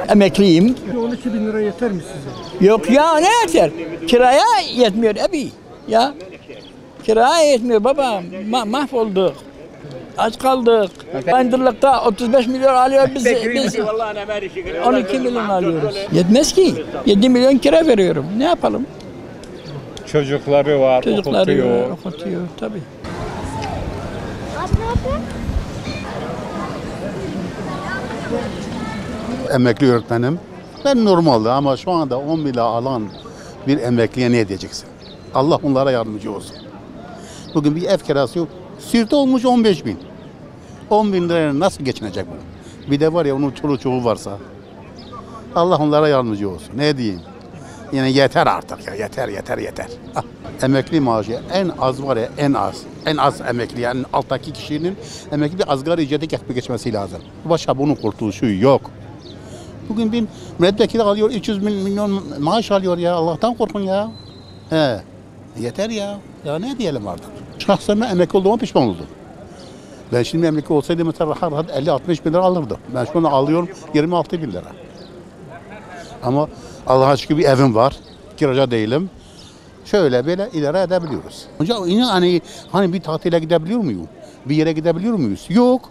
Emekliyim. 12 bin lira yeter mi size? Yok ya, ne yeter? Kiraya yetmiyor abi. Ya. Kiraya yetmiyor baba. Mahvolduk. Aç kaldık. Bandırlıkta 35 milyon alıyor biz 12 milyon alıyoruz. Yetmez ki. 7 milyon kira veriyorum. Ne yapalım? Çocukları var, okutuyor. Okutuyor tabii. Emekli öğretmenim. Ben normalde ama şu anda 10 bin lira alan bir emekliye ne diyeceksin? Allah onlara yardımcı olsun. Bugün bir ev kirası yok. Sirte olmuş 15 bin. 10 bin liraya nasıl geçinecek bu? Bir de var ya onun çoluğu çoğu varsa. Allah onlara yardımcı olsun. Ne diyeyim? Yine yeter artık ya. Yeter. Ah, emekli maaşı en az var ya, en az emekli, yani alttaki kişinin emekli bir asgari ücrete geçmesi lazım. Başka bunun kurtuluşu yok. Bugün bir milletvekili alıyor 300 milyon maaş alıyor ya. Allah'tan korkun ya. He. Yeter ya. Ya ne diyelim artık. Şahsen ben emekli olduğuma pişman oldum. Ben şimdi emekli olsaydım mesela rahat 50-60 bin lira alırdım. Ben şu anda alıyorum 26 bin lira. Ama Allah'a şükür bir evim var. Kiracı değilim. Şöyle böyle idare edebiliyoruz. Önce hani bir tatile gidebiliyor muyum? Bir yere gidebiliyor muyuz? Yok.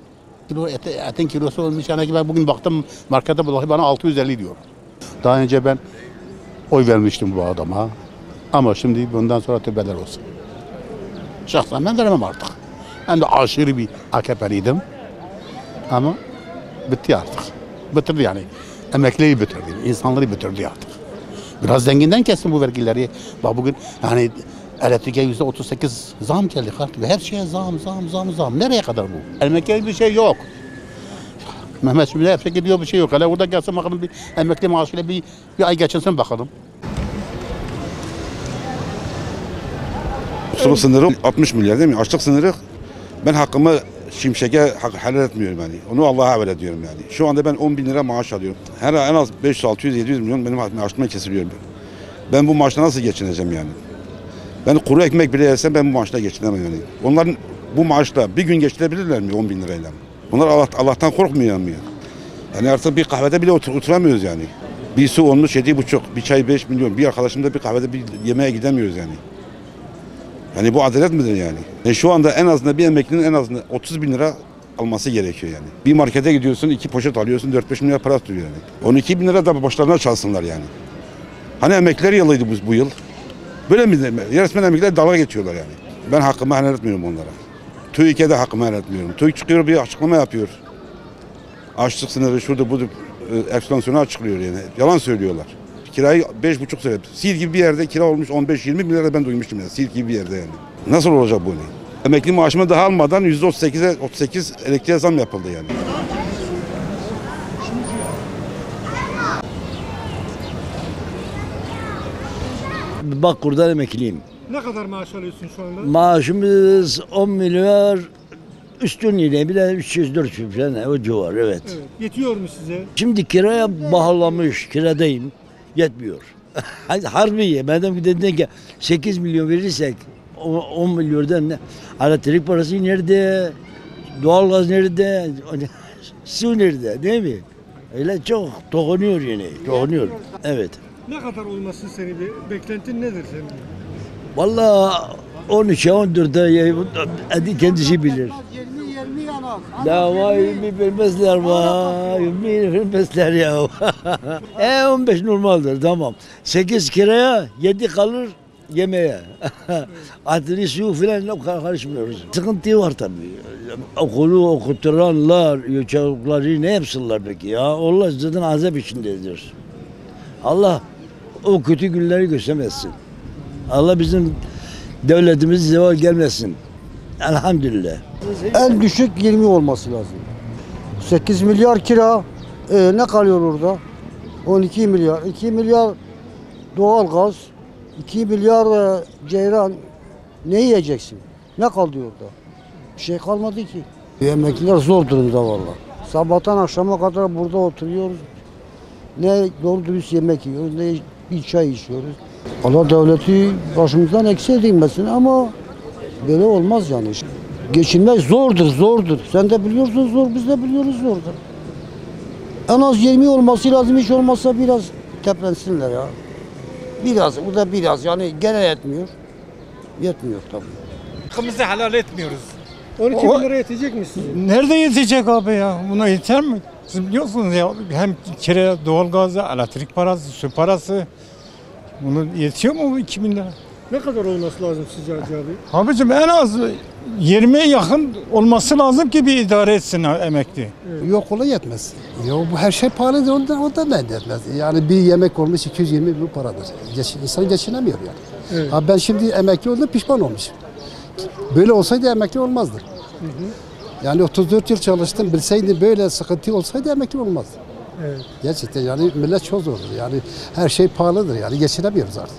Etin kilosu olmuş. Yani ben bugün baktım markete bana 650 diyor. Daha önce ben oy vermiştim bu adama. Ama şimdi bundan sonra tövbeler olsun. Şahsen ben veremem artık. Ben de aşırı bir AKP'liydim. Ama bitti artık. Bitirdi yani. Emekliyi bitirdi. İnsanları bitirdi artık. Biraz zenginden kessin bu vergileri. Bak bugün yani elektrike %38 zam geldi. Her şeye zam. Nereye kadar bu? Emekli bir şey yok. Mehmet Şimdi'de hepsi gidiyor, bir şey yok. Hele orada gelsin bakalım bir emekli maaşıyla bir ay geçinsin bakalım. Su sınırı 60 milyar değil mi? Açlık sınırı ben hakkımı Şimşek'e helal etmiyorum yani. Onu Allah'a havale ediyorum yani. Şu anda ben 10 bin lira maaş alıyorum. Her ay en az 500, 600, 700 milyon benim maaşıma kesiliyor. Ben bu maaşla nasıl geçineceğim yani? Ben kuru ekmek bile yesem ben bu maaşla geçinemem yani. Onların bu maaşla bir gün geçirebilirler mi 10 bin lirayla? Onlar Allah'tan korkmuyor mu ya? Yani artık bir kahvede bile oturamıyoruz yani. Bir su olmuş 7,5, bir çay 5 milyon. Bir arkadaşımla bir kahvede bir yemeğe gidemiyoruz yani. Yani bu adalet midir yani? Şu anda en azından bir emeklinin en azından 30 bin lira alması gerekiyor yani. Bir markete gidiyorsun 2 poşet alıyorsun 4-5 milyar para tutuyor yani. 12 bin lira da başlarına çalsınlar yani. Hani emekliler yılıydı bu yıl. Böyle mi? Resmen emekliler dalga geçiyorlar yani. Ben hakkımı helal etmiyorum onlara. TÜİK'e de hakkımı helal etmiyorum. TÜİK çıkıyor bir açıklama yapıyor. Açlık sınırı şurada bu enflasyonu açıklıyor yani. Yalan söylüyorlar. Kirayı 5,5 sene. Sil gibi bir yerde kira olmuş 15-20 bin lira ben duymuştum yani. Sil gibi bir yerde yani. Nasıl olacak bu ne? Emekli maaşımı daha almadan %38 elektriğe zam yapıldı yani. Bak buradan emekliyim. Ne kadar maaş alıyorsun şu anda? Maaşımız 10 milyar üstün yine bir de 300-400 falan o civar evet. Evet. Yetiyor mu size? Şimdi kiraya bağlamış kiradayım yetmiyor. Harbi madem dediğin ki 8 milyon verirsek 10 milyondan ne? Elektrik parası nerede? Doğalgaz nerede? Su nerede değil mi? Öyle çok dokunuyor yine. Dokunuyor. Evet. Ne kadar olması senin beklentin nedir senin? Vallahi 13'e 14'e kendisi bilir. 20 yanar. La vay mi vermezler vay mi vermezler ya. 15 normaldir tamam. 8 kiraya 7 kalır yemeğe. Adını su filan karışmıyoruz. Sıkıntı var tabii. Okulu okuturanlar, çocukları ne yapsınlar peki ya? Allah zaten azap içindedir. Allah o kötü günleri göstermesin. Allah bizim devletimiz zeval gelmesin. Elhamdülillah. En düşük 20 olması lazım. 8 milyar kira. Ne kalıyor orada? 12 milyar. 2 milyar doğalgaz. 2 milyar ceyran. Ne yiyeceksin? Ne kaldı orada? Bir şey kalmadı ki. Emekliler zor durumda vallahi. Sabahtan akşama kadar burada oturuyoruz. Ne doğru dürüst yemek yiyoruz, ne bir çay içiyoruz. Allah devleti başımızdan eksik edilmesin ama böyle olmaz yani. Geçinmek zordur. Sen de biliyorsun zor, biz de biliyoruz zordur. En az 20 olması lazım, hiç olmazsa biraz teplensinler ya. Biraz, bu da biraz, yani gene yetmiyor. Yetmiyor tabii. Hakkımızı helal etmiyoruz. 12 bin lira yetecek mi size? Nerede yetecek abi ya? Buna yeter mi? Siz biliyorsunuz ya hem kira, doğalgazı, elektrik parası, su parası. Bunu yetiyor mu bu 2000 lira? Ne kadar olması lazım sizce Hacı abi? Abicim en az 20'ye yakın olması lazım ki bir idare etsin emekli. Yok ola yetmez. Ya bu her şey pahalıdır ondan da yetmez. Yani bir yemek olmuş 220 bin paradır. İnsan geçinemiyor yani. Evet. Abi ben şimdi emekli oldum pişman olmuşum. Böyle olsaydı emekli olmazdı. Yani 34 yıl çalıştım. Bilseydim böyle sıkıntı olsaydı emekli olmazdı. Evet. Gerçekten yani millet çok zordur. Yani her şey pahalıdır yani geçinemiyoruz artık.